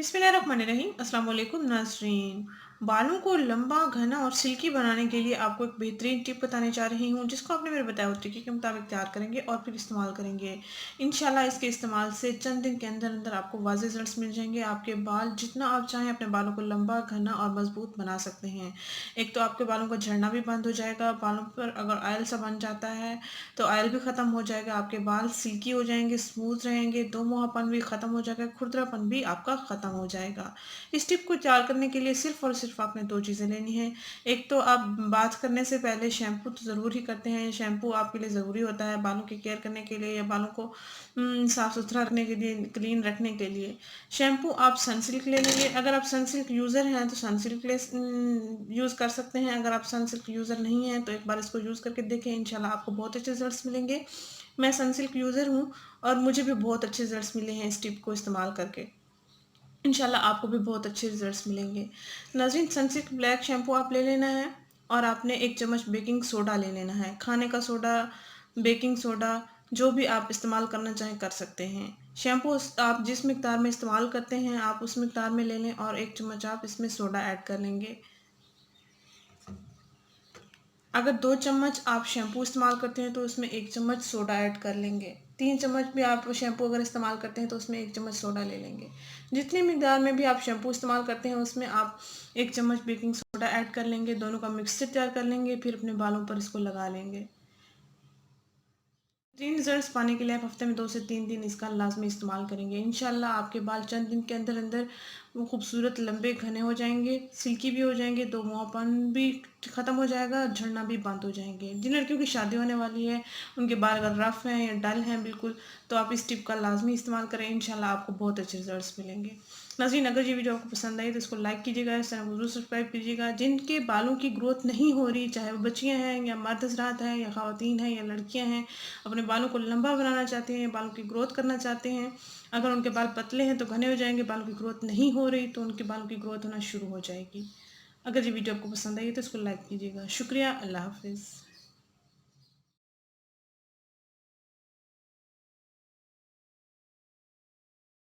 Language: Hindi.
बिस्मिल्लाहिर्रहमानिर्रहीम। अस्सलाम वालेकुम नाज़रीन। बालों को लंबा, घना और सिल्की बनाने के लिए आपको एक बेहतरीन टिप बताने जा रही हूँ, जिसको आपने मेरे बताए हुए तरीके के मुताबिक तैयार करेंगे और फिर इस्तेमाल करेंगे। इंशाल्लाह इसके इस्तेमाल से चंद दिन के अंदर अंदर आपको वाज़ेह रिज़ल्ट्स मिल जाएंगे। आपके बाल जितना आप चाहें अपने बालों को लंबा, घना और मज़बूत बना सकते हैं। एक तो आपके बालों का झड़ना भी बंद हो जाएगा। बालों पर अगर ऑयल सा बन जाता है तो ऑयल भी ख़त्म हो जाएगा। आपके बाल सिल्की हो जाएंगे, स्मूथ रहेंगे, दो मुहापन भी ख़त्म हो जाएगा, खुरदरापन भी आपका ख़त्म हो जाएगा। इस टिप को तैयार करने के लिए सिर्फ और सिर्फ आपने दो चीज़ें लेनी है। एक तो आप बात करने से पहले शैम्पू तो ज़रूर ही करते हैं। शैम्पू आपके लिए ज़रूरी होता है बालों की केयर करने के लिए या बालों को साफ़ सुथरा रखने के लिए, क्लीन रखने के लिए। शैम्पू आप सनसिल्क ले लेंगे। अगर आप सनसिल्क यूज़र हैं तो सनसिल्क यूज़ कर सकते हैं। अगर आप सनसिल्क यूज़र नहीं हैं तो एक बार इसको यूज़ करके देखें, इंशाल्लाह आपको बहुत अच्छे रिजल्ट्स मिलेंगे। मैं सनसिल्क यूज़र हूँ और मुझे भी बहुत अच्छे रिजल्ट्स मिले हैं इस टिप को इस्तेमाल करके। इंशाल्लाह आपको भी बहुत अच्छे रिजल्ट्स मिलेंगे। नाज़रीन, सनसिल्क ब्लैक शैम्पू आप ले लेना है और आपने 1 चम्मच बेकिंग सोडा ले लेना है। खाने का सोडा, बेकिंग सोडा जो भी आप इस्तेमाल करना चाहें कर सकते हैं। शैम्पू आप जिस मिक़दार में इस्तेमाल करते हैं आप उस मिक़दार में ले लें और 1 चम्मच आप इसमें सोडा ऐड कर लेंगे। अगर 2 चम्मच आप शैम्पू इस्तेमाल करते हैं तो उसमें 1 चम्मच सोडा ऐड कर लेंगे। 3 चम्मच भी आप शैम्पू अगर इस्तेमाल करते हैं तो उसमें 1 चम्मच सोडा ले लेंगे। जितनी मिक़दार में भी आप शैम्पू इस्तेमाल करते हैं उसमें आप 1 चम्मच बेकिंग सोडा ऐड कर लेंगे। दोनों का मिक्सचर तैयार कर लेंगे, फिर अपने बालों पर इसको लगा लेंगे। 3 रिज़ल्ट्स पाने के लिए आप हफ़्ते में 2 से 3 दिन इसका लाज़मी इस्तेमाल करेंगे। इंशाल्लाह आपके बाल चंद दिन के अंदर अंदर वो खूबसूरत लंबे घने हो जाएँगे, सिल्की भी हो जाएँगे, दो मुहापन भी ख़त्म हो जाएगा, झड़ना भी बंद हो जाएँगे। जिन लड़कियों की शादी होने वाली है, उनके बाल अगर रफ़ हैं या डल हैं बिल्कुल, तो आप इस टिप का लाज़मी इस्तेमाल करें। इंशाल्लाह आपको बहुत अच्छे रिज़ल्ट्स मिलेंगे। नाज़रीन, अगर ये वीडियो आपको पसंद आई तो इसको लाइक कीजिएगा, इस चैनल को ज़रूर सब्सक्राइब कीजिएगा। जिनके बालों की ग्रोथ नहीं हो रही, चाहे वो बच्चियाँ हैं या मर्द हज़रात हैं या ख़वातीन हैं या लड़कियाँ हैं, अपने बालों को लंबा बनाना चाहते हैं, बालों की ग्रोथ करना चाहते हैं। अगर उनके बाल पतले हैं तो घने हो जाएँगे, बालों की ग्रोथ नहीं हो रही तो उनके बालों की ग्रोथ होना शुरू हो जाएगी। अगर ये वीडियो आपको पसंद आई है तो इसको लाइक कीजिएगा। शुक्रिया, अल्लाह हाफ़िज़।